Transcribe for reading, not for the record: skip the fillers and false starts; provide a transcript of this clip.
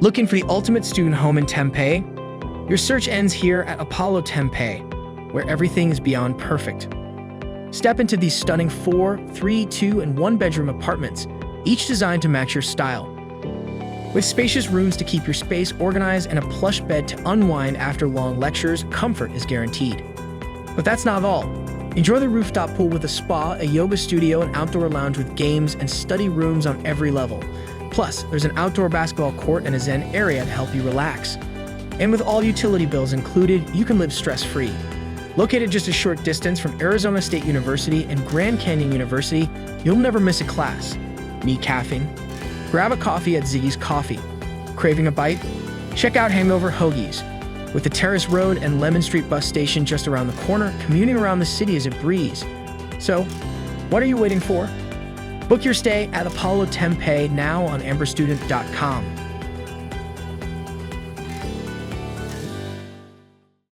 Looking for the ultimate student home in Tempe? Your search ends here at Apollo Tempe, where everything is beyond perfect. Step into these stunning 4, 3, 2, and 1-bedroom apartments, each designed to match your style. With spacious rooms to keep your space organized and a plush bed to unwind after long lectures, comfort is guaranteed. But that's not all. Enjoy the rooftop pool with a spa, a yoga studio, and outdoor lounge with games and study rooms on every level. Plus, there's an outdoor basketball court and a zen area to help you relax. And with all utility bills included, you can live stress-free. Located just a short distance from Arizona State University and Grand Canyon University, you'll never miss a class. Need caffeine? Grab a coffee at Ziggy's Coffee. Craving a bite? Check out Hangover Hoagies. With the Terrace Road and Lemon Street bus station just around the corner, commuting around the city is a breeze. So, what are you waiting for? Book your stay at Apollo Tempe now on amberstudent.com.